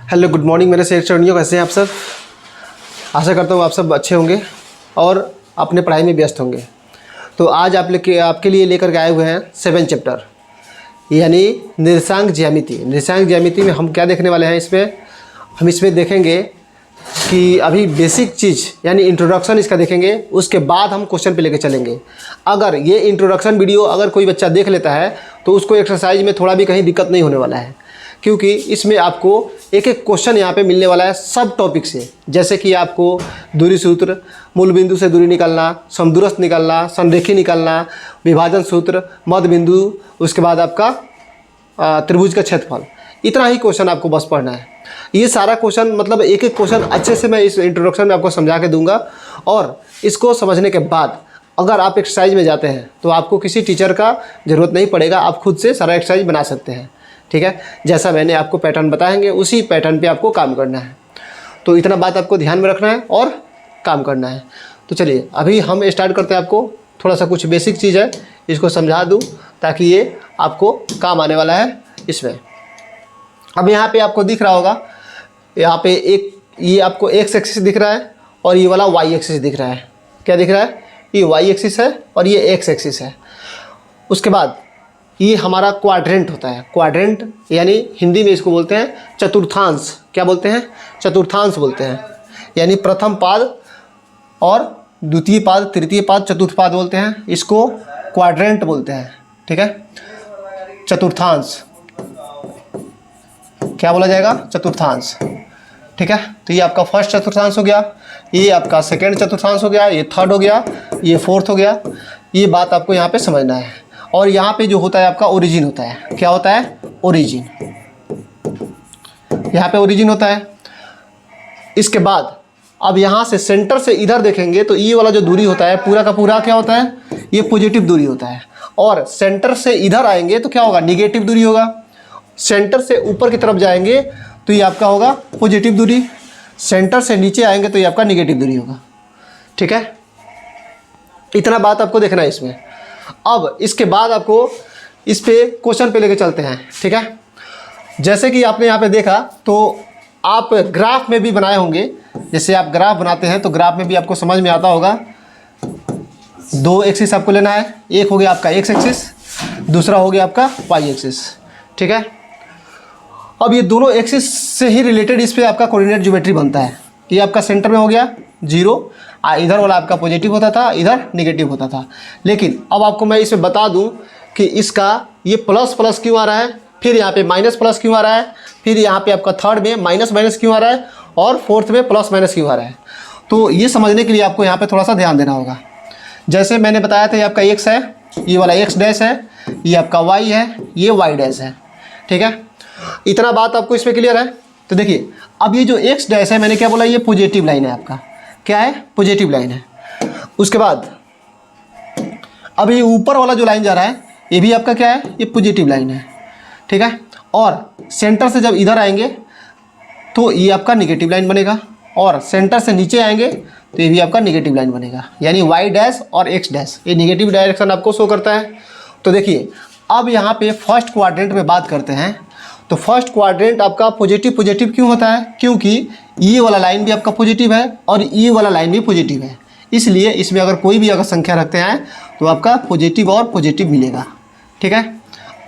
Hello good morning मेरे शेर चरणियों, कैसे हैं आप सब। आशा करता हूँ आप सब अच्छे होंगे और अपने पढ़ाई में व्यस्त होंगे। तो आज आपके लिए लेकर के आए हुए हैं 7 चैप्टर यानी निर्देशांक ज्यामिति। निर्देशांक ज्यामिति में हम क्या देखने वाले हैं, हम इसमें देखेंगे कि अभी बेसिक चीज़ यानी इंट्रोडक्शन इसका देखेंगे, उसके बाद हम क्वेश्चन पे लेके चलेंगे। अगर ये इंट्रोडक्शन वीडियो अगर कोई बच्चा देख लेता है तो उसको एक्सरसाइज में थोड़ा भी कहीं दिक्कत नहीं होने वाला है, क्योंकि इसमें आपको एक एक क्वेश्चन यहाँ पे मिलने वाला है सब टॉपिक से। जैसे कि आपको दूरी सूत्र, मूल बिंदु से दूरी निकालना, समदूरस्थ निकालना, संरेखी निकालना, विभाजन सूत्र, मध्य बिंदु, उसके बाद आपका त्रिभुज का क्षेत्रफल, इतना ही क्वेश्चन आपको बस पढ़ना है। ये सारा क्वेश्चन मतलब एक एक क्वेश्चन अच्छे से मैं इस इंट्रोडक्शन में आपको समझा के दूंगा, और इसको समझने के बाद अगर आप एक्सरसाइज में जाते हैं तो आपको किसी टीचर का ज़रूरत नहीं पड़ेगा, आप खुद से सारा एक्सरसाइज बना सकते हैं। ठीक है, जैसा मैंने आपको पैटर्न बताएंगे उसी पैटर्न पे आपको काम करना है। तो इतना बात आपको ध्यान में रखना है और काम करना है। तो चलिए अभी हम स्टार्ट करते हैं। आपको थोड़ा सा कुछ बेसिक चीज़ है, इसको समझा दूँ ताकि ये आपको काम आने वाला है इसमें। अब यहाँ पे आपको दिख रहा होगा, यहाँ पे ये आपको एक्स एक्सिस दिख रहा है और ये वाला वाई एक्सिस दिख रहा है। क्या दिख रहा है? ये वाई एक्सिस है और ये एक्स एक्सिस है। उसके बाद ये हमारा क्वाड्रेंट होता है। क्वाड्रेंट यानी हिंदी में इसको बोलते हैं चतुर्थांश। क्या बोलते हैं? चतुर्थांश बोलते हैं। यानी प्रथम पाद और द्वितीय पाद, तृतीय पाद, चतुर्थ पाद बोलते हैं, इसको क्वाड्रेंट बोलते हैं। ठीक है, चतुर्थांश क्या बोला जाएगा? चतुर्थांश। ठीक है, तो ये आपका फर्स्ट चतुर्थांश हो गया, ये आपका सेकेंड चतुर्थांश हो गया, ये थर्ड हो गया, ये फोर्थ हो गया। ये बात आपको यहाँ पे समझना है। और यहाँ पे जो होता है आपका ओरिजिन होता है। क्या होता है? ओरिजिन। यहाँ पे ओरिजिन होता है। इसके बाद अब यहाँ से सेंटर से इधर देखेंगे तो ये वाला जो दूरी होता है पूरा का पूरा क्या होता है? ये पॉजिटिव दूरी होता है। और सेंटर से इधर आएंगे तो क्या होगा? निगेटिव दूरी होगा। सेंटर से ऊपर की तरफ जाएंगे तो ये आपका होगा पॉजिटिव दूरी, सेंटर से नीचे आएंगे तो ये आपका निगेटिव दूरी होगा। ठीक है, इतना बात आपको देखना है इसमें। अब इसके बाद आपको इस पे क्वेश्चन पे लेके चलते हैं। ठीक है, जैसे कि आपने यहाँ पे देखा तो आप ग्राफ में भी बनाए होंगे। जैसे आप ग्राफ बनाते हैं तो ग्राफ में भी आपको समझ में आता होगा। 2 एक्सिस आपको लेना है, एक हो गया आपका एक्स एक्सिस, दूसरा हो गया आपका वाई एक्सिस। ठीक है, अब ये दोनों एक्सिस से ही रिलेटेड इस पर आपका कोऑर्डिनेट ज्योमेट्री बनता है। ये आपका सेंटर में हो गया 0, इधर वाला आपका पॉजिटिव होता था, इधर नेगेटिव होता था। लेकिन अब आपको मैं इसमें बता दूं कि इसका ये प्लस प्लस क्यों आ रहा है, फिर यहाँ पे माइनस प्लस क्यों आ रहा है, फिर यहाँ पे आपका थर्ड में माइनस माइनस क्यों आ रहा है और फोर्थ में प्लस माइनस क्यों आ रहा है। तो ये समझने के लिए आपको यहाँ पे थोड़ा सा ध्यान देना होगा। जैसे मैंने बताया था ये आपका एक्स है, ये वाला एक्स डैश है, ये आपका वाई है, ये वाई डैश है। ठीक है, इतना बात आपको इसमें क्लियर है। तो देखिए अब ये जो एक्स डैश है, मैंने क्या बोला? ये पॉजिटिव लाइन है आपका। क्या है? पॉजिटिव लाइन है। उसके बाद अब ये ऊपर वाला जो लाइन जा रहा है ये भी आपका क्या है? ये पॉजिटिव लाइन है। ठीक है, और सेंटर से जब इधर आएंगे तो ये आपका निगेटिव लाइन बनेगा, और सेंटर से नीचे आएंगे तो ये भी आपका निगेटिव लाइन बनेगा। यानी वाई डैश और एक्स डैश ये निगेटिव डायरेक्शन आपको शो करता है। तो देखिए अब यहाँ पे फर्स्ट क्वाड्रेंट में बात करते हैं। तो फर्स्ट क्वाड्रेंट आपका पॉजिटिव पॉजिटिव क्यों होता है? क्योंकि ये वाला लाइन भी आपका पॉजिटिव है और ये वाला लाइन भी पॉजिटिव है, इसलिए इसमें अगर कोई भी अगर संख्या रखते हैं तो आपका पॉजिटिव और पॉजिटिव मिलेगा। ठीक है,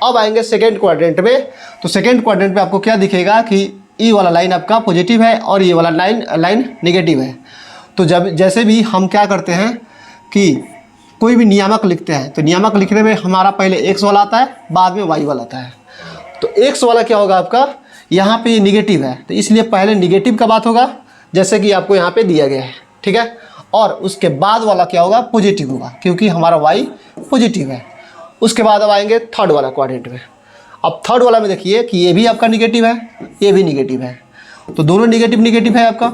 अब आएंगे सेकेंड क्वाड्रेंट में। तो सेकेंड क्वाड्रेंट में आपको क्या दिखेगा कि ये वाला लाइन आपका पॉजिटिव है और ये वाला लाइन नेगेटिव है। तो जब जैसे भी हम क्या करते हैं कि कोई भी नियामक लिखते हैं तो नियामक लिखने में हमारा पहले एक्स वाला आता है, बाद में वाई वाला आता है। तो एक्स वाला क्या होगा आपका? यहाँ पे ये निगेटिव है तो इसलिए पहले निगेटिव का बात होगा, जैसे कि आपको यहाँ पे दिया गया है। ठीक है, और उसके बाद वाला क्या होगा? पॉजिटिव होगा, क्योंकि हमारा वाई पॉजिटिव है। उसके बाद अब आएंगे थर्ड वाला क्वाड्रेंट में। अब थर्ड वाला में देखिए कि ये भी आपका निगेटिव है, ये भी निगेटिव है, तो दोनों निगेटिव निगेटिव है आपका।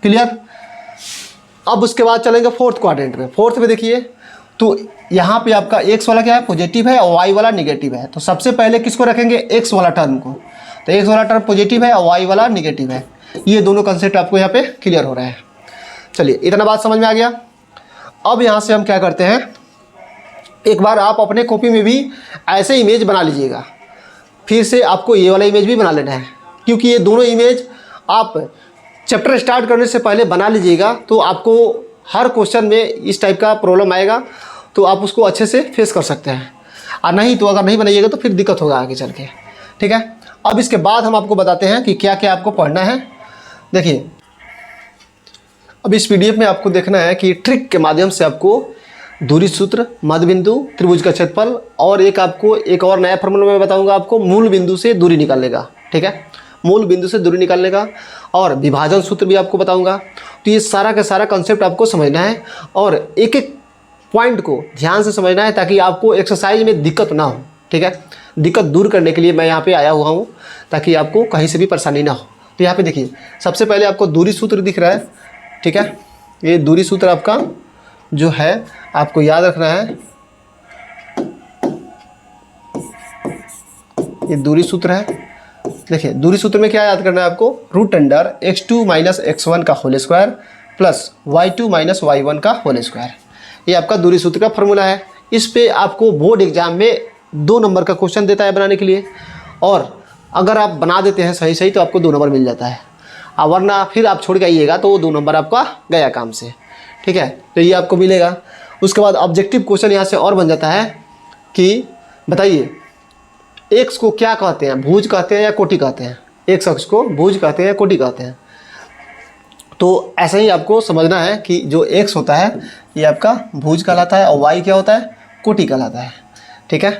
क्लियर? अब उसके बाद चलेंगे फोर्थ क्वाड्रेंट में। फोर्थ में देखिए तो यहाँ पे आपका एक्स वाला क्या है? पॉजिटिव है और वाई वाला निगेटिव है। तो सबसे पहले किसको रखेंगे? एक्स वाला टर्म को। तो एक्स वाला टर्म पॉजिटिव है और वाई वाला निगेटिव है। ये दोनों कंसेप्ट आपको यहाँ पे क्लियर हो रहा है। चलिए इतना बात समझ में आ गया। अब यहाँ से हम क्या करते हैं, एक बार आप अपने कॉपी में भी ऐसे इमेज बना लीजिएगा। फिर से आपको ये वाला इमेज भी बना लेना है। क्योंकि ये दोनों इमेज आप चैप्टर स्टार्ट करने से पहले बना लीजिएगा, तो आपको हर क्वेश्चन में इस टाइप का प्रॉब्लम आएगा, तो आप उसको अच्छे से फेस कर सकते हैं। और नहीं तो अगर नहीं बनाइएगा तो फिर दिक्कत होगा आगे चल के, ठीक है। अब इसके बाद हम आपको बताते हैं कि क्या क्या आपको पढ़ना है। देखिए, अब इस पीडीएफ में आपको देखना है कि ट्रिक के माध्यम से आपको दूरी सूत्र, मध्य बिंदु, त्रिभुज का क्षेत्रफल और एक और नया फॉर्मूला मैं बताऊंगा आपको मूल बिंदु से दूरी निकालने का, ठीक है। मूल बिंदु से दूरी निकालने का और विभाजन सूत्र भी आपको बताऊंगा। तो ये सारा का सारा कंसेप्ट आपको समझना है और एक एक पॉइंट को ध्यान से समझना है ताकि आपको एक्सरसाइज में दिक्कत ना हो, ठीक है। दिक्कत दूर करने के लिए मैं यहाँ पे आया हुआ हूँ ताकि आपको कहीं से भी परेशानी ना हो। तो यहाँ पे देखिए, सबसे पहले आपको दूरी सूत्र दिख रहा है, ठीक है। ये दूरी सूत्र आपका जो है आपको याद रखना है, ये दूरी सूत्र है। देखिए, दूरी सूत्र में क्या याद करना है आपको, root under x2 minus x1 का whole square plus y2 minus y1 का होल स्क्वायर। ये आपका दूरी सूत्र का फॉर्मूला है। इस पे आपको बोर्ड एग्जाम में 2 नंबर का क्वेश्चन देता है बनाने के लिए, और अगर आप बना देते हैं सही सही तो आपको 2 नंबर मिल जाता है, और वरना फिर आप छोड़ के आइएगा तो वो 2 नंबर आपका गया काम से, ठीक है। तो ये आपको मिलेगा। उसके बाद ऑब्जेक्टिव क्वेश्चन यहाँ से और बन जाता है कि बताइए एक्स को क्या कहते हैं, भुज कहते हैं या कोटि कहते हैं। एक्स अक्ष को भुज कहते हैं या कोटि कहते हैं। तो ऐसा ही आपको समझना है कि जो एक्स होता है ये आपका भुज कहलाता है और वाई क्या होता है, कोटि कहलाता है, ठीक है।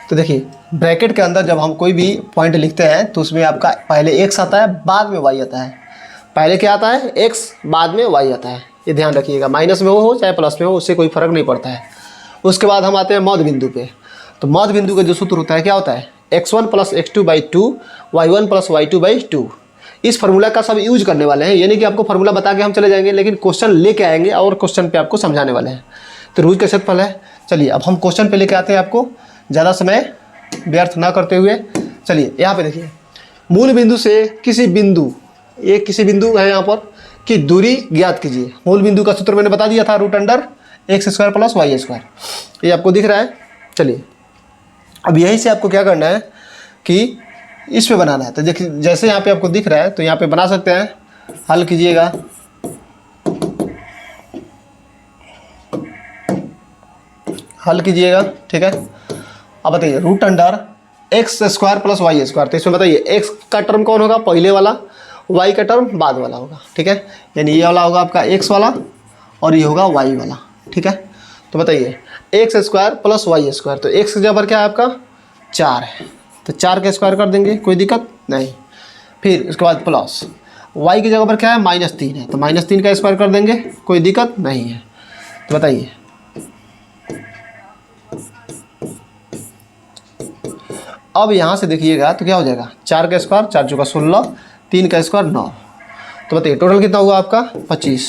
तो देखिए, ब्रैकेट के अंदर जब हम कोई भी पॉइंट लिखते हैं तो उसमें आपका पहले एक्स आता है, बाद में वाई आता है। पहले क्या आता है, एक्स, बाद में वाई आता है। ये ध्यान रखिएगा, माइनस में हो चाहे प्लस में हो, उससे कोई फर्क नहीं पड़ता है। उसके बाद हम आते हैं मध्य बिंदु पे। तो मध्य बिंदु का जो सूत्र होता है क्या होता है, x1 plus x2 by 2, y1 plus y2 by 2। इस फार्मूला का सब यूज करने वाले हैं, यानी कि आपको फार्मूला बता के हम चले जाएंगे, लेकिन क्वेश्चन लेके आएंगे और क्वेश्चन पे आपको समझाने वाले हैं। तो त्रिभुज का क्षेत्रफल है। चलिए अब हम क्वेश्चन पे लेके आते हैं, आपको ज़्यादा समय व्यर्थ ना करते हुए। चलिए यहाँ पे देखिए, मूल बिंदु से किसी बिंदु है यहाँ पर कि दूरी ज्ञात कीजिए। मूल बिंदु का सूत्र मैंने बता दिया था, root under x square plus y square. ये आपको दिख रहा है। चलिए अब यहीं से आपको क्या करना है कि इस पे बनाना है। तो देखिए, जैसे यहाँ पे आपको दिख रहा है तो यहाँ पे बना सकते हैं, हल कीजिएगा। हल कीजिएगा, ठीक है। अब बताइए, root under x square plus y square. तो इसमें बताइए एक्स का टर्म कौन होगा, पहले वाला, वाई का टर्म बाद वाला होगा, ठीक है। यानी ये वाला होगा आपका एक्स वाला और ये होगा वाई वाला, ठीक है। तो बताइए x square plus y square, तो एक्स की जगह पर क्या है आपका 4 है, तो 4 का स्क्वायर कर देंगे, कोई दिक्कत नहीं। फिर उसके बाद प्लस वाई की जगह पर क्या है -3 है, तो -3 का स्क्वायर कर देंगे, कोई दिक्कत नहीं है। तो बताइए अब यहाँ से देखिएगा तो क्या हो जाएगा, 4 का स्क्वायर 4 चौका 16, 3 का स्क्वायर 9। तो बताइए टोटल कितना हुआ आपका 25,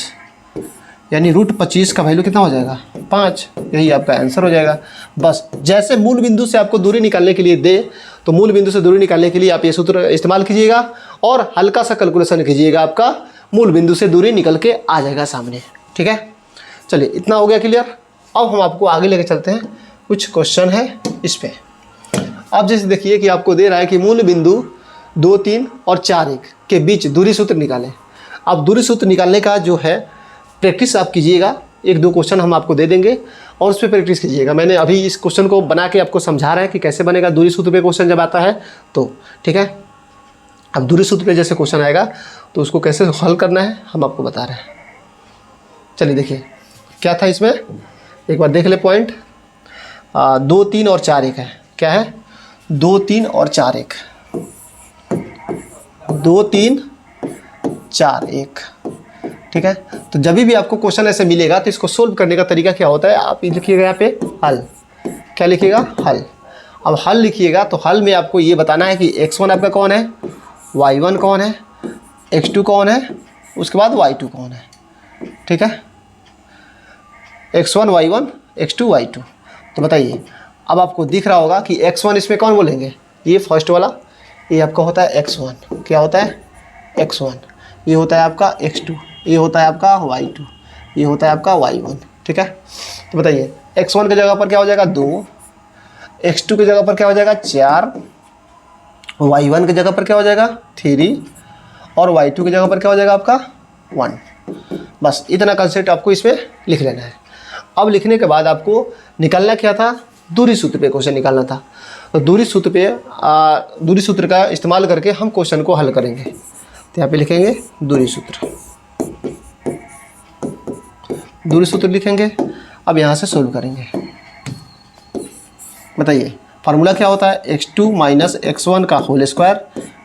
यानी रूट 25 का वैल्यू कितना हो जाएगा 5। यही आपका आंसर हो जाएगा। बस जैसे मूल बिंदु से आपको दूरी निकालने के लिए दे, तो मूल बिंदु से दूरी निकालने के लिए आप ये सूत्र इस्तेमाल कीजिएगा और हल्का सा कैलकुलेशन कीजिएगा, आपका मूल बिंदु से दूरी निकल के आ जाएगा सामने, ठीक है। चलिए इतना हो गया क्लियर। अब हम आपको आगे लेके चलते हैं, कुछ क्वेश्चन है इस पर। अब जैसे देखिए कि आपको दे रहा है कि मूल बिंदु 2, 3 और 4, 1 के बीच दूरी सूत्र निकालें। अब दूरी सूत्र निकालने का जो है प्रैक्टिस आप कीजिएगा, 1-2 क्वेश्चन हम आपको दे देंगे और उस पर प्रैक्टिस कीजिएगा। मैंने अभी इस क्वेश्चन को बना के आपको समझा रहा है कि कैसे बनेगा दूरी सूत्र पे क्वेश्चन जब आता है तो, ठीक है। अब दूरी सूत्र पे जैसे क्वेश्चन आएगा तो उसको कैसे हल करना है हम आपको बता रहे हैं। चलिए देखिए क्या था इसमें, एक बार देख ले पॉइंट। 2, 3 और 4, 1 है। क्या है 2, 3 और 4, 1, 2, 3, 4, 1, ठीक है। तो जब भी आपको क्वेश्चन ऐसे मिलेगा तो इसको सोल्व करने का तरीका क्या होता है, आप लिखिएगा यहाँ पे हल। क्या लिखिएगा, हल। अब हल लिखिएगा तो हल में आपको ये बताना है कि x1 आपका कौन है, y1 कौन है, x2 कौन है, उसके बाद y2 कौन है, ठीक है। x1 y1 x2 y2। तो बताइए अब आपको दिख रहा होगा कि x1 इसमें कौन बोलेंगे, ये फर्स्ट वाला, ये आपका होता है x1। क्या होता है x1, ये होता है आपका x2, ये होता है आपका y2, ये होता है आपका y1, ठीक है। तो बताइए x1 की जगह पर क्या हो जाएगा 2, x2 की जगह पर क्या हो जाएगा 4, y1 की जगह पर क्या हो जाएगा 3 और y2 की जगह पर क्या हो जाएगा आपका 1। बस इतना कंसेप्ट आपको इसमें लिख लेना है। अब लिखने के बाद आपको निकालना क्या था, दूरी सूत्र पे क्वेश्चन निकालना था। तो दूरी सूत्र का इस्तेमाल करके हम क्वेश्चन को हल करेंगे। तो यहाँ पे लिखेंगे दूरी सूत्र लिखेंगे। अब यहाँ से सोल्व करेंगे। बताइए फार्मूला क्या होता है, x2 माइनस x1 का होल स्क्वायर।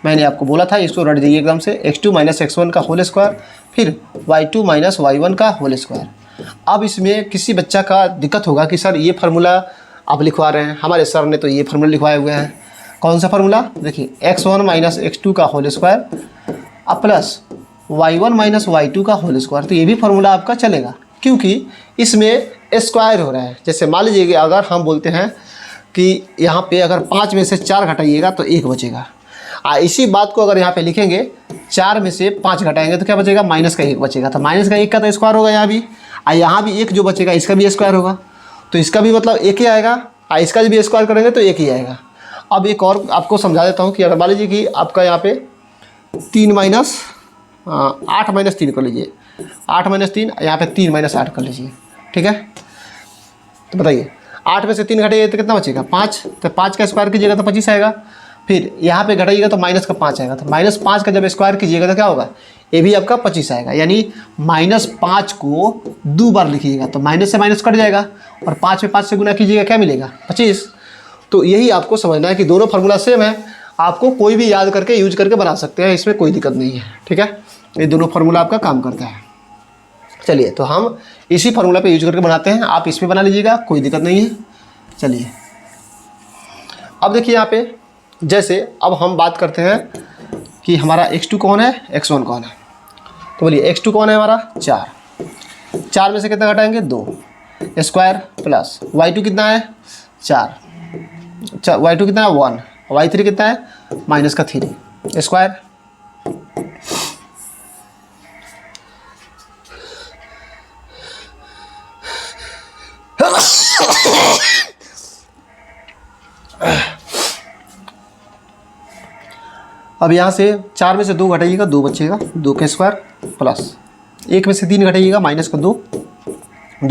मैंने आपको बोला था इसको रट दीजिए एकदम से, x2 माइनस x1 का होल स्क्वायर, फिर y2 माइनस y1 का होल स्क्वायर। अब इसमें किसी बच्चा का दिक्कत होगा कि सर ये फार्मूला आप लिखवा रहे हैं, हमारे सर ने तो ये फार्मूला लिखवाए हुए हैं। कौन सा फार्मूला, देखिए x1 माइनस x2 का होल स्क्वायर अब प्लस y1 माइनस y2 का होल स्क्वायर। तो ये भी फार्मूला आपका चलेगा क्योंकि इसमें स्क्वायर हो रहा है। जैसे मान लीजिए अगर हम बोलते हैं कि यहाँ पे अगर 5 में से 4 घटाइएगा तो 1 बचेगा। इसी बात को अगर यहाँ पे लिखेंगे 4 में से 5 घटाएंगे तो क्या बचेगा, माइनस का 1 बचेगा। तो माइनस का 1 का तो स्क्वायर होगा यहाँ भी, यहाँ भी 1 जो बचेगा इसका भी स्क्वायर होगा, तो इसका भी मतलब 1 ही आएगा। इसका भी स्क्वायर करेंगे तो 1 ही आएगा। अब एक और आपको समझा देता हूँ कि अगर मान लीजिए कि आपका यहाँ पे 8 माइनस 3 कर लीजिए, 8 माइनस 3, यहाँ पे 3 माइनस 8 कर लीजिए, ठीक है। तो बताइए 8 में से 3 घटाइए तो कितना बचेगा 5, तो 5 का स्क्वायर कीजिएगा तो 25 आएगा। फिर यहाँ पे घटाइएगा तो माइनस का 5 आएगा, तो माइनस 5 का जब स्क्वायर कीजिएगा तो क्या होगा, ये भी आपका 25 आएगा। यानी -5 को 2 बार लिखिएगा तो माइनस से माइनस कट जाएगा और 5 में 5 से गुना कीजिएगा क्या मिलेगा 25। तो यही आपको समझना है कि दोनों फार्मूला सेम है, आपको कोई भी याद करके यूज करके बना सकते हैं, इसमें कोई दिक्कत नहीं है, ठीक है। ये दोनों फार्मूला आपका काम करता है। चलिए तो हम इसी फार्मूला पे यूज करके बनाते हैं, आप इसमें बना लीजिएगा, कोई दिक्कत नहीं है। चलिए अब देखिए यहाँ पे जैसे अब हम बात करते हैं कि हमारा x2 कौन है, x1 कौन है। तो बोलिए x2 कौन है हमारा 4 में से कितना घटाएंगे 2 स्क्वायर प्लस y2 कितना है 4, y2 कितना है 1, y3 कितना है माइनस का 3 स्क्वायर। अब यहाँ से 4 में से 2 घटाइएगा 2 बचेगा, 2 का स्क्वायर प्लस 1 में से 3 घटाइएगा माइनस का 2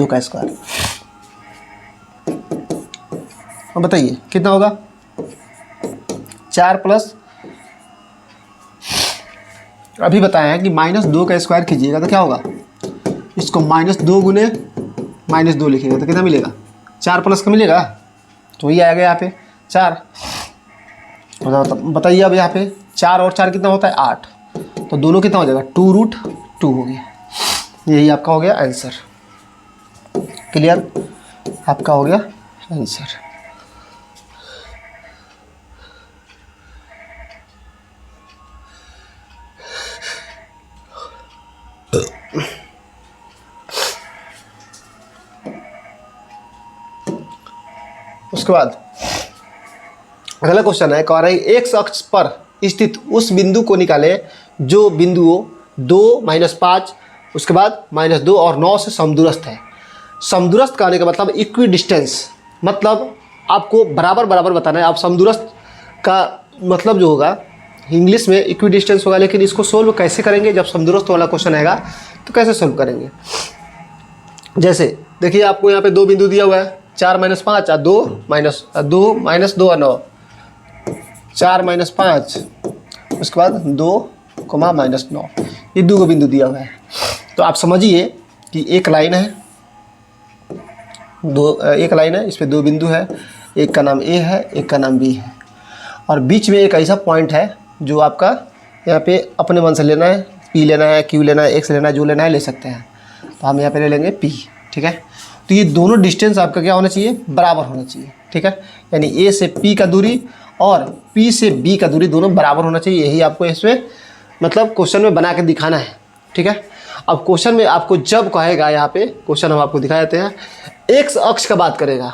का स्क्वायर। अब बताइए कितना होगा 4 प्लस, अभी बताया है कि -2 का स्क्वायर कीजिएगा तो क्या होगा, इसको -2 गुने -2 लिखिएगा तो कितना मिलेगा 4 प्लस का मिलेगा, तो ये आएगा यहाँ पे 4। बताइए अब यहाँ पे 4 और 4 कितना होता है 8, तो दोनों कितना हो जाएगा 2√2 हो गया। यही आपका हो गया आंसर। क्लियर, आपका हो गया आंसर। उसके बाद अगला क्वेश्चन है, कह रहा है एक्स अक्ष पर स्थित उस बिंदु को निकाले जो बिंदुओं 2, -5, उसके बाद -2 और 9 से समदूरस्थ है। समदूरस्थ कहने का मतलब इक्वी डिस्टेंस, मतलब आपको बराबर बराबर बताना है। आप समदूरस्थ का मतलब जो होगा इंग्लिश में इक्वी डिस्टेंस होगा, लेकिन इसको सोल्व कैसे करेंगे जब समदूरस्थ वाला क्वेश्चन आएगा तो कैसे सोल्व करेंगे। जैसे देखिए आपको यहाँ पे 2 बिंदु दिया हुआ है, 4 - 5 और 2 -2 और 9, 4 - 5 उसके बाद 2, -9, ये 2 बिंदु दिया हुआ है। तो आप समझिए कि एक लाइन है, इस पे 2 बिंदु है, एक का नाम A है, एक का नाम B है, और बीच में एक ऐसा पॉइंट है जो आपका यहाँ पे अपने मन से लेना है, P लेना है, Q लेना है, X लेना है, जो लेना है ले सकते हैं। तो हम यहाँ पे ले लेंगे P, ठीक है। तो ये दोनों डिस्टेंस आपका क्या होना चाहिए, बराबर होना चाहिए, ठीक है। यानी A से P का दूरी और P से B का दूरी दोनों बराबर होना चाहिए। यही आपको इसमें मतलब क्वेश्चन में बना के दिखाना है, ठीक है। अब क्वेश्चन में आपको जब कहेगा, यहाँ पे क्वेश्चन हम आपको दिखा देते हैं, एक्स अक्ष का बात करेगा,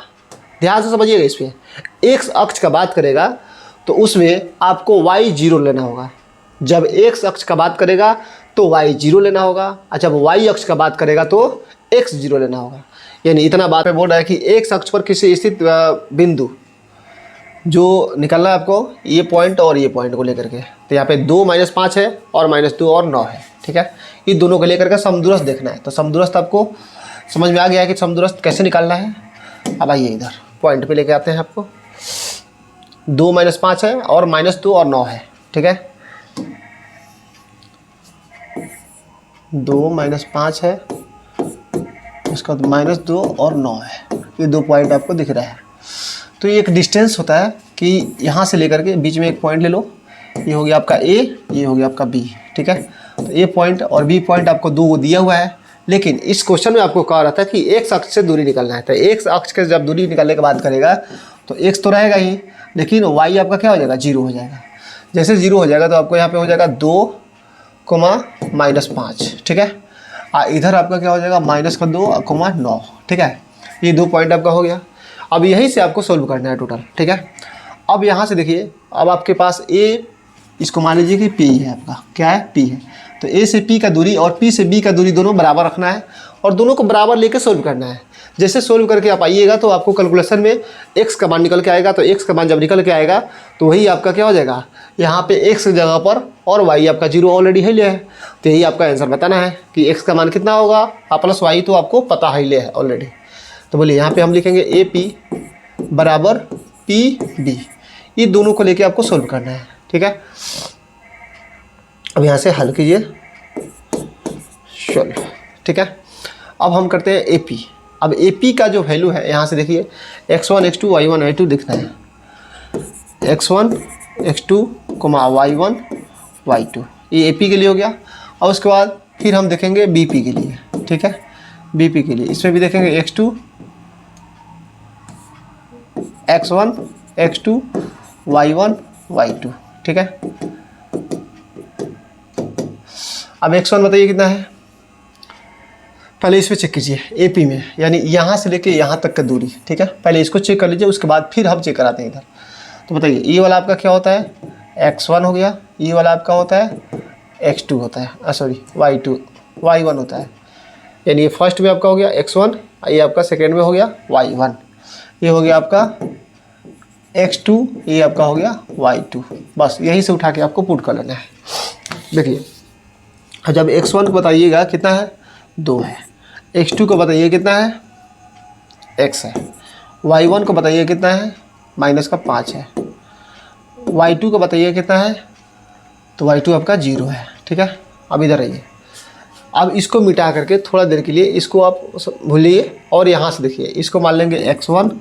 ध्यान से समझिएगा। इस पर एक्स अक्ष का बात करेगा तो उसमें आपको y0 लेना होगा। जब एक्स अक्ष का बात करेगा तो y0 लेना होगा, और जब y अक्ष का बात करेगा तो x0 लेना होगा। यानी इतना बात में बोल रहा है कि एक्स अक्ष पर किसी स्थित बिंदु जो निकलना है आपको ये पॉइंट और ये पॉइंट को लेकर के। तो यहाँ पे 2 - 5 है और -2 और 9 है, ठीक है। ये दोनों को लेकर के समदूरस्थ देखना है। तो समदूरस्थ आपको समझ में आ गया है कि समदूरस्थ कैसे निकालना है। अब आइए इधर पॉइंट पे लेके आते हैं आपको। 2 - 5 है और -2 और 9 है, ठीक है। 2 - 5 है, इसका -2 और 9 है। ये 2 पॉइंट आपको दिख रहा है। तो ये एक डिस्टेंस होता है कि यहाँ से लेकर के बीच में एक पॉइंट ले लो। ये हो गया आपका A, ये हो गया आपका B, ठीक है। तो A पॉइंट और B पॉइंट आपको 2 दिया हुआ है, लेकिन इस क्वेश्चन में आपको कहा रहा था कि x अक्ष से दूरी निकालना है। तो x अक्ष के जब दूरी निकालने की बात करेगा तो x तो रहेगा ही, लेकिन y आपका क्या हो जाएगा, 0 हो जाएगा। जैसे 0 हो जाएगा तो आपको यहाँ पे हो जाएगा 2, -5, ठीक है। इधर आपका क्या हो जाएगा, -2, 9, ठीक है। ये 2 पॉइंट आपका हो गया। अब यहीं से आपको सोल्व करना है टोटल, ठीक है। अब यहाँ से देखिए, अब आपके पास A, इसको मान लीजिए कि P है आपका, क्या है, P है। तो A से P का दूरी और P से B का दूरी दोनों बराबर रखना है और दोनों को बराबर लेके सोल्व करना है। जैसे सोल्व करके आप आइएगा तो आपको कैलकुलेशन में x का मान निकल के आएगा। तो x का मान जब निकल के आएगा तो वही आपका क्या हो जाएगा, यहाँ पे x की जगह पर और y आपका 0 ऑलरेडी है ले है। तो यही आपका आंसर बताना है कि x का मान कितना होगा प्लस y, तो आपको पता है ले है ऑलरेडी। तो बोलिए यहाँ पे हम लिखेंगे AP बराबर PB। ये दोनों को लेके आपको सोल्व करना है, ठीक है। अब यहाँ से हल कीजिए, चलो, ठीक है। अब हम करते हैं AP। अब AP का जो वैल्यू है यहाँ से देखिए, x1 x2 y1 y2 दिखना है। x1 x2 y1 y2, ये AP के लिए हो गया। और उसके बाद फिर हम देखेंगे BP के लिए, ठीक है। BP के लिए इसमें भी देखेंगे x2 x1 x2 y1 y2, ठीक है। अब x1 बताइए कितना है, पहले इसमें चेक कीजिए AP में, यानी यहाँ से लेके यहाँ तक का दूरी, ठीक है। पहले इसको चेक कर लीजिए, उसके बाद फिर हम चेक कराते हैं इधर। तो बताइए ये वाला आपका क्या होता है, x1 हो गया। ये वाला आपका होता है x2 होता है, सॉरी y1 होता है। यानी ये फर्स्ट में आपका हो गया x1, ये आपका सेकेंड में हो गया y1, ये हो गया आपका x2, ये आपका हो गया y2। बस यहीं से उठा के आपको पुट कर लेना है। देखिए जब x1 को बताइएगा कितना है, 2 है। x2 को बताइए कितना है, x है। y1 को बताइए कितना है, -5 है। y2 को बताइए कितना है, तो y2 आपका 0 है, ठीक है। अब इधर आइए, अब इसको मिटा करके थोड़ा देर के लिए इसको आप भूलिए और यहाँ से देखिए, इसको मान लेंगे x1,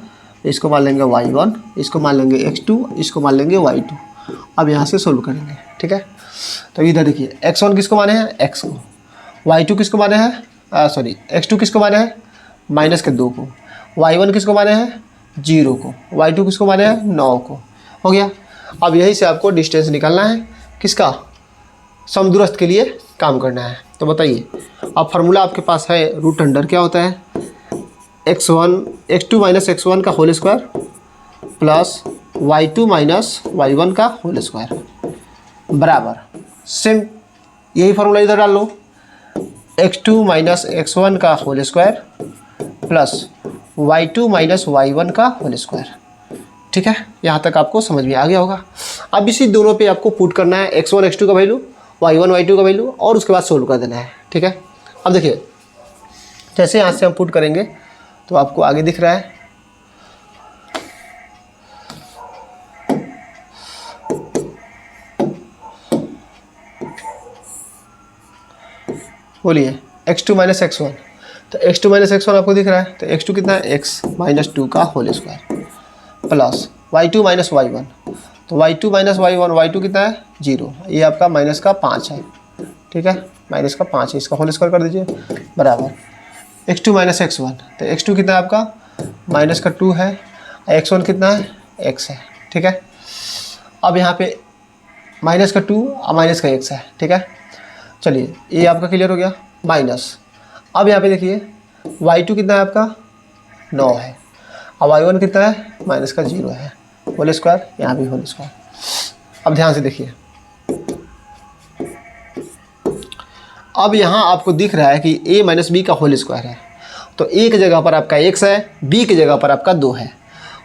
इसको मान लेंगे y1, इसको मान लेंगे x2, इसको मान लेंगे y2। अब यहाँ से सोल्व करेंगे, ठीक है। तो इधर देखिए x1 किसको माने हैं, x को। y2 किसको माने हैं, x2 किसको माने हैं, -2 को। y1 किसको माने हैं, 0 को। y2 किसको माने हैं, 9 को। हो गया। अब यहीं से आपको डिस्टेंस निकालना है, किसका, समदूरस्थ के लिए काम करना है। तो बताइए, अब फार्मूला आपके पास है √अंडर क्या होता है, x2 - x1 का whole square plus y2 - y1 का होल स्क्वायर बराबर सेम, यही फार्मूला इधर डाल लो, x2 - x1 का whole square plus y2 - y1 का होल स्क्वायर, ठीक है। यहाँ तक आपको समझ में आ गया होगा। अब इसी दोनों पे आपको पुट करना है x1 x2 का वैल्यू, y1 y2 का वैल्यू, और उसके बाद सोल्व कर देना है, ठीक है। अब देखिए जैसे यहाँ से हम पुट करेंगे तो आपको आगे दिख रहा है, बोलिए x2 - x1। तो x2 - x1 आपको दिख रहा है, तो x2 कितना है, x - 2 का whole square plus y2 - y1। तो y2 - y1, y2 कितना है, 0। ये आपका -5 है, ठीक है, -5 है, इसका होल स्क्वायर कर दीजिए बराबर x2 - x1। तो x2 कितना है आपका, -2 है, x1 कितना है, x है, ठीक है। अब यहाँ पे -2 और -x है, ठीक है। चलिए ये आपका क्लियर हो गया, माइनस। अब यहाँ पे देखिए y2 कितना है आपका, 9 है, और y1 कितना है, -0 है, होल स्क्वायर, यहाँ भी होल स्क्वायर। अब ध्यान से देखिए, अब यहाँ आपको दिख रहा है कि a - b का होल स्क्वायर है। तो a की जगह पर आपका x है, b की जगह पर आपका 2 है।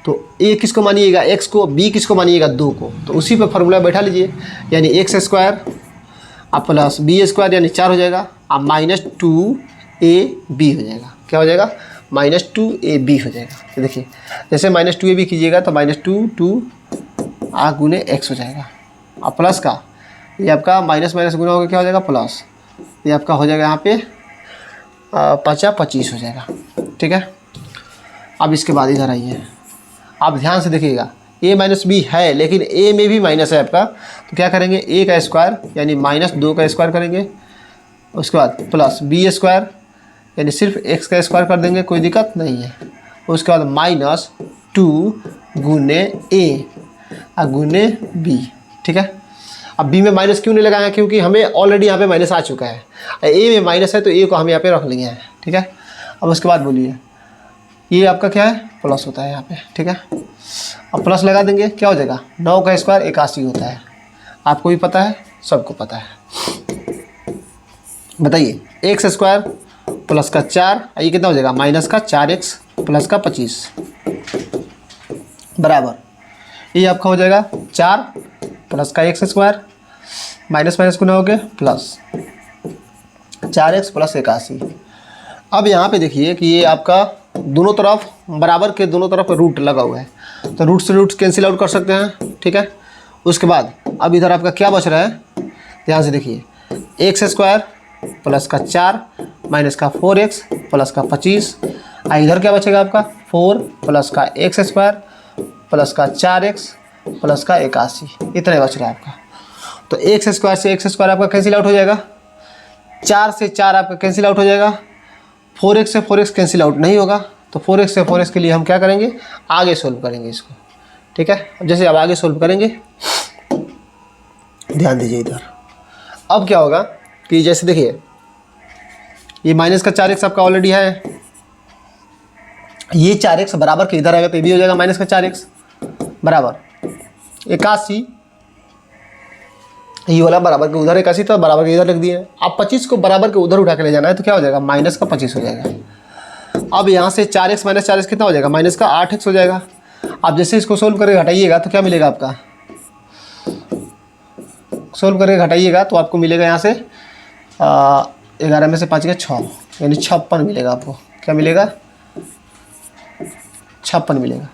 तो a किसको मानिएगा, x को, b किसको मानिएगा, 2 को। तो उसी पे फार्मूला बैठा लीजिए, यानी x स्क्वायर अब प्लस b स्क्वायर यानी 4 हो जाएगा, अब -2ab हो जाएगा। क्या हो जाएगा, -2ab हो जाएगा। तो देखिए जैसे -2ab कीजिएगा तो -2 गुने x हो जाएगा। अब प्लस का ये आपका माइनस माइनस गुना होकर क्या हो जाएगा, प्लस। ये आपका हो जाएगा यहाँ पे 25 हो जाएगा। ठीक है, अब इसके बाद इधर आइए, आप ध्यान से देखिएगा, a माइनस बी है लेकिन a में भी माइनस है आपका, तो क्या करेंगे, a का स्क्वायर यानी -2 का स्क्वायर करेंगे, उसके बाद प्लस b स्क्वायर यानी सिर्फ x का स्क्वायर कर देंगे, कोई दिक्कत नहीं है। उसके बाद -2 गुने a गुने b। ठीक है, अब b में माइनस क्यों नहीं लगाया, क्योंकि हमें ऑलरेडी यहाँ पे माइनस आ चुका है, a में माइनस है तो a को हम यहाँ पे रख लिए हैं। ठीक है, अब उसके बाद बोलिए, ये आपका क्या है, प्लस होता है यहाँ पे। ठीक है, अब प्लस लगा देंगे, क्या हो जाएगा, 9 का स्क्वायर 81 होता है। आपको भी पता है, सबको पता है। बताइए, x स्क्वायर प्लस का 4, ये कितना हो जाएगा, माइनस का 4x प्लस का 25 बराबर, ये आपका हो जाएगा 4 प्लस का x स्क्वायर माइनस माइनस गुना हो गया प्लस 4x प्लस 81। अब यहाँ पे देखिए कि ये आपका दोनों तरफ बराबर के दोनों तरफ रूट लगा हुआ है, तो रूट से रूट कैंसिल आउट कर सकते हैं। ठीक है, उसके बाद अब इधर आपका क्या बच रहा है, ध्यान से देखिए, x स्क्वायर प्लस का 4 माइनस का 4x प्लस का 25, इधर क्या बचेगा आपका 4 प्लस का x स्क्वायर प्लस का 4x प्लस का 81, इतना बच रहा है आपका। तो x स्क्वायर से x स्क्वायर आपका कैंसिल आउट हो जाएगा, 4 से 4 आपका कैंसिल आउट हो जाएगा, 4x से 4x कैंसिल आउट नहीं होगा, तो 4x से 4x के लिए हम क्या करेंगे, आगे सोल्व करेंगे इसको। ठीक है, अब जैसे अब आगे सोल्व करेंगे, ध्यान दीजिए इधर, अब क्या होगा कि जैसे देखिए ये माइनस का 4x आपका ऑलरेडी है, ये 4x बराबर के इधर आएगा तो ये भी हो जाएगा माइनस का 4x बराबर 81, ये वाला बराबर के उधर 81 था, बराबर के इधर रख दिए। अब 25 को बराबर के उधर उठा के ले जाना है, तो क्या हो जाएगा, माइनस का 25 हो जाएगा। अब यहाँ से 4x माइनस 4x कितना हो जाएगा, माइनस का 8x हो जाएगा। अब जैसे इसको सोल्व करके घटाइएगा तो क्या मिलेगा आपका, सोल्व करके घटाइएगा तो आपको मिलेगा यहाँ से 11 में से 5 का 6 यानी 56 मिलेगा आपको। क्या मिलेगा, 56 मिलेगा।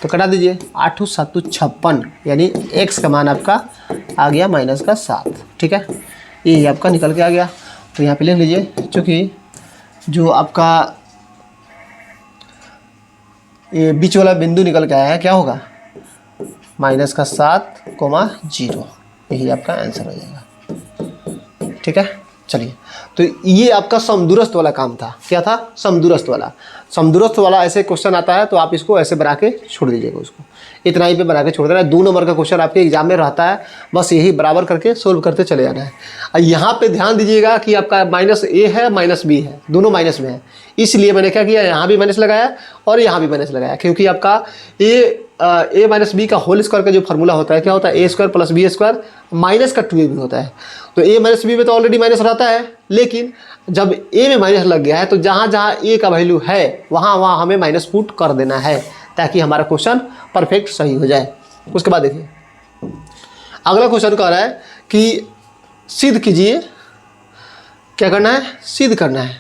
तो कटा दीजिए, 8 7 56 यानी x का मान आपका आ गया माइनस का 7। ठीक है, ये आपका निकल के आ गया। तो यहाँ पे लिख लीजिए, चूँकि जो आपका ये बीच वाला बिंदु निकल के आया है, क्या होगा, माइनस का 7,0, यही आपका आंसर हो जाएगा। ठीक है, चलिए, तो ये आपका समदूरस्थ वाला काम था। क्या था, समदूरस्थ वाला। समदूरस्थ वाला ऐसे क्वेश्चन आता है तो आप इसको ऐसे बना के छोड़ दीजिएगा, उसको इतना ही पे बना के छोड़ देना है। 2 नंबर का क्वेश्चन आपके एग्जाम में रहता है, बस यही बराबर करके सोल्व करते चले जाना है। और यहाँ पे ध्यान दीजिएगा कि आपका माइनस a है माइनस b है, दोनों माइनस में है, इसलिए मैंने क्या किया, यहाँ भी माइनस लगाया और यहाँ भी माइनस लगाया, क्योंकि आपका a माइनस बी का होल स्क्वायर का जो फार्मूला होता है, क्या होता है, a square plus b square minus का 2ab होता है। तो a माइनस बी में तो ऑलरेडी माइनस रहता है, लेकिन जब a में माइनस लग गया है तो जहाँ जहाँ a का वैल्यू है वहाँ वहाँ हमें माइनस पुट कर देना है, ताकि हमारा क्वेश्चन परफेक्ट सही हो जाए। उसके बाद देखिए अगला क्वेश्चन कह रहा है कि सिद्ध कीजिए, क्या करना है, सिद्ध करना है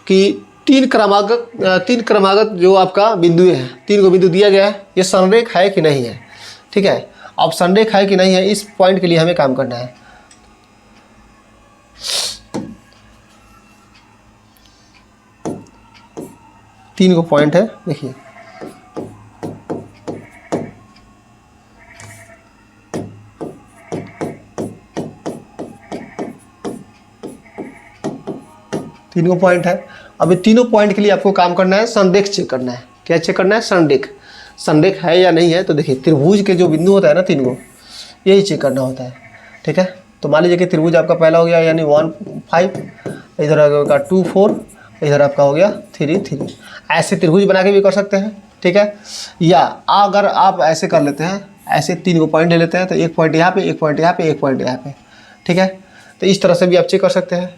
कि 3 क्रमागत जो आपका बिंदु है, 3 को बिंदु दिया गया है, ये संरेख है कि नहीं है। ठीक है, अब संरेख है कि नहीं है, इस पॉइंट के लिए हमें काम करना है। तीन को पॉइंट है, देखिए तीनों पॉइंट है। अब ये तीनों पॉइंट के लिए आपको काम करना है, संरेख चेक करना है। क्या चेक करना है, संरेख है या नहीं है। तो देखिए त्रिभुज के जो बिंदु होता है ना, 3 को, यही चेक करना होता है। ठीक है, तो मान लीजिए कि त्रिभुज आपका पहला हो गया यानी 1 5, इधर होगा 2 4, इधर आपका हो गया 3 3। ऐसे त्रिभुज बना के भी कर सकते हैं। ठीक है, या अगर आप ऐसे कर लेते हैं, ऐसे 3 को पॉइंट ले लेते हैं, तो एक पॉइंट यहाँ पे, एक पॉइंट यहाँ पे, एक पॉइंट यहाँ पे। ठीक है, तो इस तरह से भी आप चेक कर सकते हैं।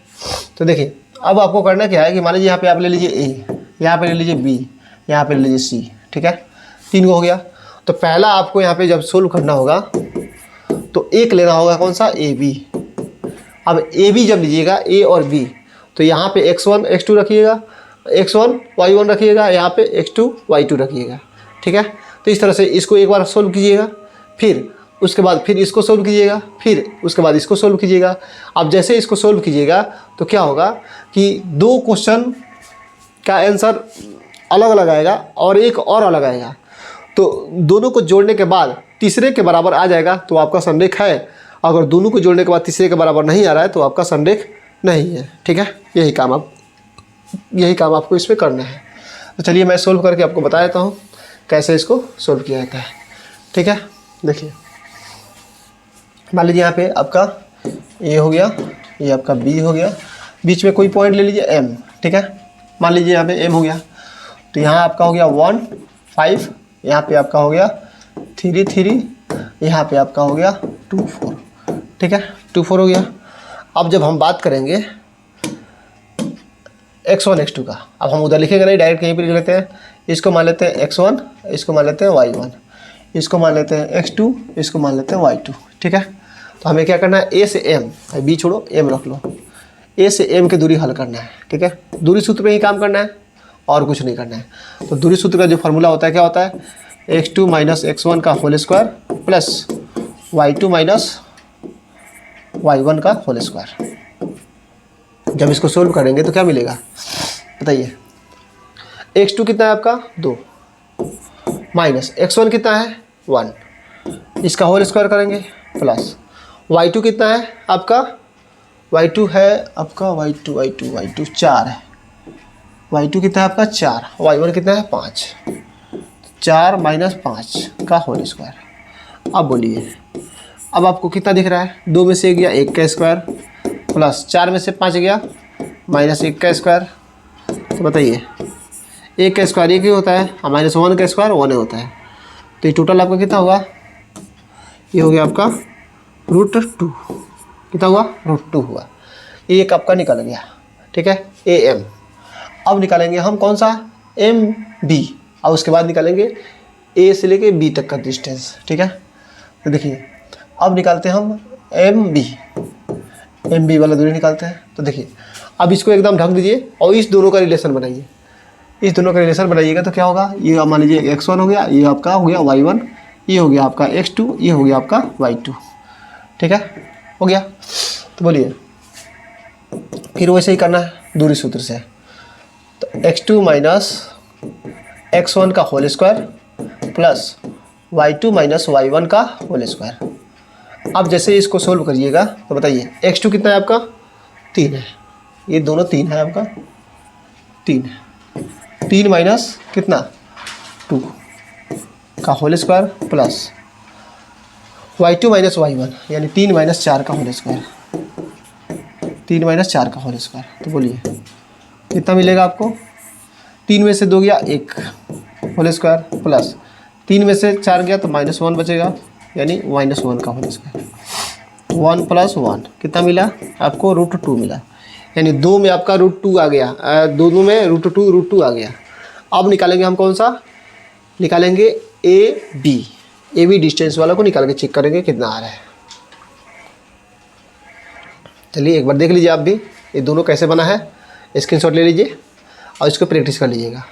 तो देखिए अब आपको करना क्या है कि मान लीजिए यहाँ पे आप ले लीजिए a, यहाँ पे ले लीजिए b, यहाँ पे ले लीजिए c। ठीक है, 3 हो गया। तो पहला आपको यहाँ पे जब सोल्व करना होगा तो एक लेना होगा कौन सा, ए बी। अब ए बी जब लीजिएगा ए और बी, तो यहाँ पे x1 x2 रखिएगा, x1 y1 रखिएगा, यहाँ पे x2 y2 रखिएगा। ठीक है, तो इस तरह से इसको एक बार सोल्व कीजिएगा, फिर उसके बाद फिर इसको सोल्व कीजिएगा, फिर उसके बाद इसको सोल्व कीजिएगा। अब जैसे इसको सोल्व कीजिएगा तो क्या होगा कि 2 क्वेश्चन का आंसर अलग अलग आएगा और एक और अलग आएगा। तो दोनों को जोड़ने के बाद तीसरे के बराबर आ जाएगा तो आपका संरेख है। अगर दोनों को जोड़ने के बाद तीसरे के बराबर नहीं आ रहा है तो आपका संरेख नहीं है। ठीक है, यही काम आपको इसमें करना है। तो चलिए मैं सोल्व करके आपको बता देता हूँ कैसे इसको सोल्व किया जाता है। ठीक है, देखिए मान लीजिए यहाँ पे आपका ए हो गया, ये आपका बी हो गया, बीच में कोई पॉइंट ले लीजिए एम। ठीक है, मान लीजिए यहाँ पे एम हो गया, तो यहाँ आपका हो गया 1 5, यहाँ पे आपका हो गया 3 3, यहाँ पे आपका हो गया 2 4। ठीक है, 2 4 हो गया। अब जब हम बात करेंगे x1 x2 का, अब हम उधर लिखेंगे नहीं, डायरेक्ट कहीं पे लिख लेते हैं। इसको मान लेते हैं x1, इसको मान लेते हैं y1, इसको मान लेते हैं x2, इसको मान लेते हैं y2। ठीक है, तो हमें क्या करना है, a से m, b छोड़ो m रख लो, a से m की दूरी हल करना है। ठीक है, दूरी सूत्र पे ही काम करना है और कुछ नहीं करना है। तो दूरी सूत्र का जो फॉर्मूला होता है क्या होता है, x2 माइनस x1 का whole square plus y2 minus y1 का होल स्क्वायर। जब इसको सोल्व करेंगे तो क्या मिलेगा बताइए, x2 कितना है आपका 2, माइनस x1 कितना है 1, इसका होल स्क्वायर करेंगे, प्लस y2 कितना है आपका, y2 है आपका y2 4 है, y2 कितना है आपका 4, y1 कितना है 5, 4 माइनस 5 का होल स्क्वायर। अब बोलिए, अब आपको कितना दिख रहा है, 2 में से गया 1 का स्क्वायर, प्लस 4 में से 5 गया माइनस 1 का स्क्वायर। तो बताइए 1 का स्क्वायर 1 ही होता है और माइनस 1 का स्क्वायर 1 ही होता है। तो ये टोटल आपका कितना होगा, ये हो गया आपका √2। कितना हुआ, √2 हुआ। ये एक आपका निकल गया। ठीक है, AM। अब निकालेंगे हम कौन सा, MB, और उसके बाद निकालेंगे A से लेके B तक का डिस्टेंस। ठीक है, तो देखिए अब निकालते हैं हम MB वाला दूरी निकालते हैं। तो देखिए अब इसको एकदम ढक दीजिए और इस दोनों का रिलेशन बनाइए। इस दोनों का रिलेशन बनाइएगा तो क्या होगा, ये मान लीजिए x1 हो गया, ये आपका हो गया y1, ये हो गया आपका x2, ये हो गया आपका y2। ठीक है, हो गया। तो बोलिए फिर वैसे ही करना है दूरी सूत्र से। तो x2 माइनस x1 का whole square plus y2 minus y1 का होल स्क्वायर। अब जैसे इसको सोल्व करिएगा तो बताइए x2 कितना है आपका 3 है, ये दोनों 3 है आपका, 3 है, 3 माइनस कितना 2 का whole square plus y2 minus y1 यानी 3 माइनस 4 का होल स्क्वायर, 3 माइनस 4 का होल स्क्वायर। तो बोलिए कितना मिलेगा आपको, 3 में से 2 गया 1 होल स्क्वायर प्लस 3 में से 4 गया तो -1 बचेगा यानी -1 का होल स्क्वायर। 1 प्लस 1 कितना मिला आपको, √2 मिला, यानी 2 में आपका √2 आ गया, दोनों में √2 आ गया। अब निकालेंगे हम कौन सा, निकालेंगे AB डिस्टेंस वाला को निकाल के चेक करेंगे कितना आ रहा है। चलिए एक बार देख लीजिए आप भी ये दोनों कैसे बना है, स्क्रीनशॉट ले लीजिए और इसको प्रैक्टिस कर लीजिएगा।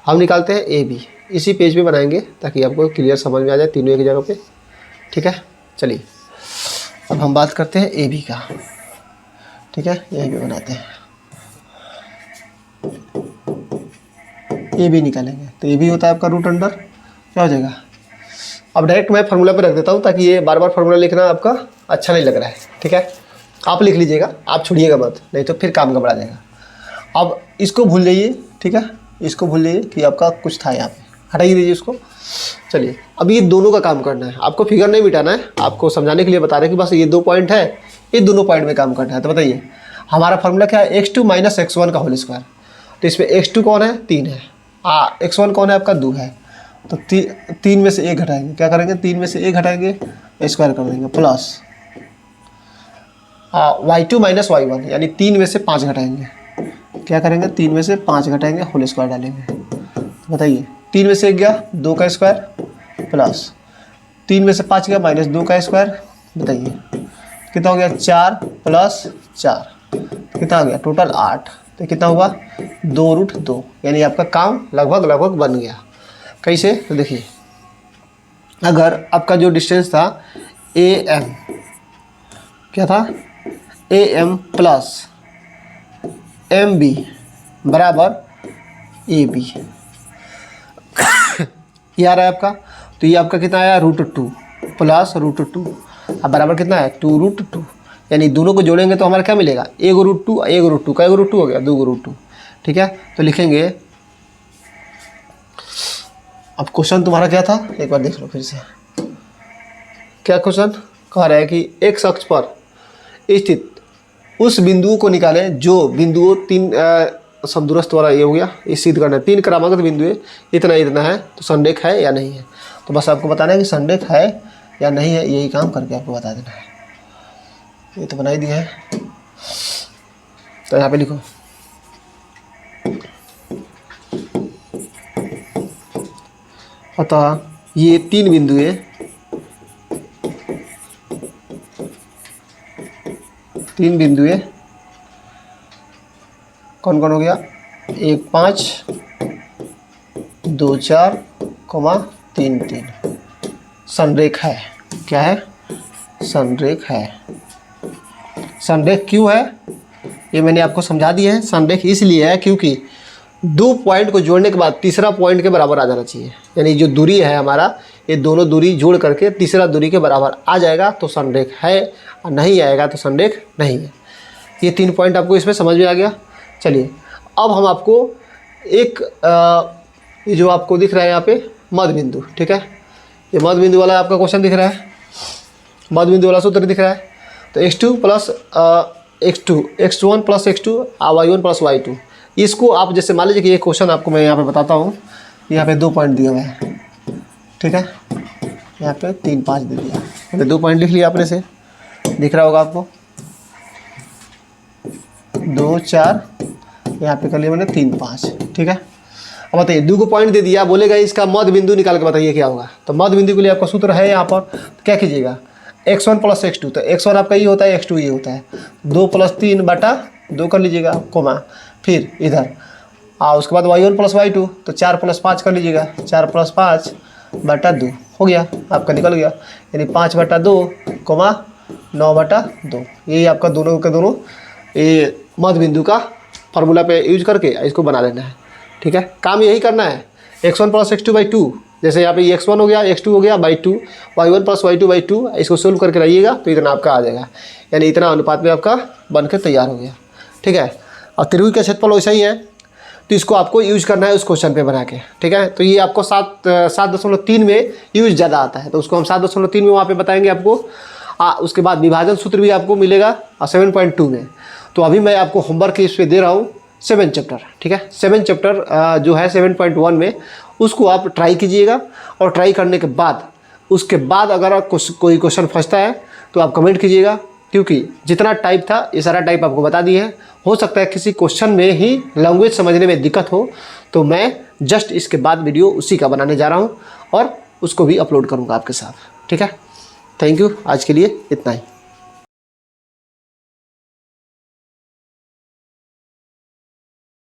हम निकालते हैं AB, इसी पेज पे बनाएंगे ताकि आपको क्लियर समझ में आ जाए तीनों एक जगह पे। ठीक है, चलिए अब हम बात करते हैं AB का। ठीक है, यहीं पे बनाते हैं, AB निकालेंगे तो AB होता है आपका √अंडर क्या हो जाएगा। अब डायरेक्ट मैं फार्मूला पे रख देता हूँ ताकि ये बार बार फार्मूला लिखना आपका अच्छा नहीं लग रहा है। ठीक है, आप लिख लीजिएगा, आप छोड़िएगा मत, नहीं तो फिर काम घबरा जाएगा। अब इसको भूल जाइए। ठीक है, इसको भूल जाइए कि आपका कुछ था यहाँ पे, हटाइए दीजिए उसको। चलिए अब ये दोनों का काम करना है, आपको फिगर नहीं मिटाना है, आपको समझाने के लिए बता रहे हैं कि बस ये 2 पॉइंट है, ये दोनों पॉइंट में काम करना है। तो बताइए हमारा फार्मूला क्या है, x2 माइनस x1 का होल स्क्वायर। तो इसमें x2 कौन है 3 है, x1 कौन है आपका 2 है, तो 3 में से 1 घटाएंगे, क्या करेंगे 3 में से 1 घटाएंगे स्क्वायर कर देंगे प्लस y2 माइनस y1 यानी 3 में से 5 घटाएंगे, क्या करेंगे 3 में से 5 घटाएंगे होल स्क्वायर डालेंगे। तो बताइए 3 में से 1 गया 2 का स्क्वायर प्लस 3 में से 5 गया माइनस 2 का स्क्वायर। बताइए कितना हो गया 4 प्लस 4 कितना हो गया टोटल 8। तो कितना हुआ 2√2, यानी आपका काम लगभग लगभग बन गया। कैसे? तो देखिए अगर आपका जो डिस्टेंस था AM क्या था AM प्लस MB बराबर AB ये आ रहा है आपका। तो ये आपका कितना आया √2 प्लस √2 अब बराबर कितना है 2√2, यानी दोनों को जोड़ेंगे तो हमारा क्या मिलेगा 1√2 1√2 का 1√2 हो गया 2√2। ठीक है, तो लिखेंगे। अब क्वेश्चन तुम्हारा क्या था एक बार देख लो फिर से। क्या क्वेश्चन कह रहा है कि x अक्ष पर स्थित उस बिंदुओं को निकालें जो बिंदुओं 3 समदूरस्थ वाला ये हो गया, ये सिद्ध करना है 3 क्रमागत बिंदु है, इतना इतना है तो संरेख है या नहीं है। तो बस आपको बताना है कि संरेख है या नहीं है, यही काम करके आपको बता देना है। ये तो बना ही दिया है, तो यहाँ पे लिखो अतः ये 3 बिंदु है, 3 बिंदु है कौन कौन हो गया 1 5 2 4 3 3 संरेख है। क्या है संरेख है। संरेख क्यों है ये मैंने आपको समझा दिया है। संरेख इसलिए है क्योंकि 2 पॉइंट को जोड़ने के बाद तीसरा पॉइंट के बराबर आ जाना चाहिए, यानी जो दूरी है हमारा ये दोनों दूरी जोड़ करके तीसरा दूरी के बराबर आ जाएगा तो संरेख है, और नहीं आएगा तो संरेख नहीं है। ये 3 पॉइंट आपको इसमें समझ में आ गया। चलिए अब हम आपको एक ये जो आपको दिख रहा है यहाँ पे मध्य बिंदु, ठीक है, ये मध्य बिंदु वाला आपका क्वेश्चन दिख रहा है, मध्य बिंदु वाला सूत्र दिख रहा है। तो x2 plus x1 plus x2 y1 plus y2, इसको आप जैसे मान लीजिए कि ये क्वेश्चन आपको मैं यहाँ पे बताता हूँ। यहाँ पे 2 पॉइंट दिए हुए हैं, ठीक है, यहाँ पे 3 5 दे दिया, मैंने 2 पॉइंट लिख लिया अपने से, दिख रहा होगा आपको 2 4, यहाँ पे कर लिया मैंने 3 5, ठीक है। अब बताइए 2 को पॉइंट दे दिया, बोलेगा इसका मध्य बिंदु निकाल के बताइए क्या होगा। तो मध्य बिंदु के लिए आपका सूत्र है यहाँ पर, तो क्या कीजिएगा x1 प्लस x2, तो x1 आपका ये होता है x2 ये होता है 2 प्लस 3 बटा 2 कर लीजिएगा कोमा, फिर इधर उसके बाद y1 प्लस y2 तो 4 प्लस 5 कर लीजिएगा, 4 प्लस 5 बटा 2 हो गया आपका निकल गया, यानी 5 बटा 2 कोमा 9 बटा 2। यही आपका दोनों के दोनों ये मध्य बिंदु का फार्मूला पे यूज करके इसको बना लेना है, ठीक है। काम यही करना है x1 प्लस x2/2, जैसे यहाँ पे x1 हो गया x2 हो गया बाई 2, y1 प्लस y2/2, इसको सोल्व करके रहिएगा तो इतना आपका आ जाएगा, यानी इतना अनुपात में आपका बन के तैयार हो गया, ठीक है। और त्रिभुज का क्षेत्रफल वैसा ही है, तो इसको आपको यूज करना है उस क्वेश्चन पे बना के, ठीक है। तो ये आपको 7.3 में यूज ज़्यादा आता है, तो उसको हम 7.3 में वहाँ पे बताएंगे आपको। उसके बाद विभाजन सूत्र भी आपको मिलेगा 7.2 में। तो अभी मैं आपको होमवर्क इस पे दे रहा हूँ 7 चैप्टर, ठीक है। 7 चैप्टर जो है 7.1 में उसको आप ट्राई कीजिएगा, और ट्राई करने के बाद उसके बाद अगर कोई क्वेश्चन फंसता है तो आप कमेंट कीजिएगा, क्योंकि जितना टाइप था ये सारा टाइप आपको बता दिए है। हो सकता है किसी क्वेश्चन में ही लैंग्वेज समझने में दिक्कत हो, तो मैं जस्ट इसके बाद वीडियो उसी का बनाने जा रहा हूँ और उसको भी अपलोड करूँगा आपके साथ, ठीक है। थैंक यू, आज के लिए इतना ही।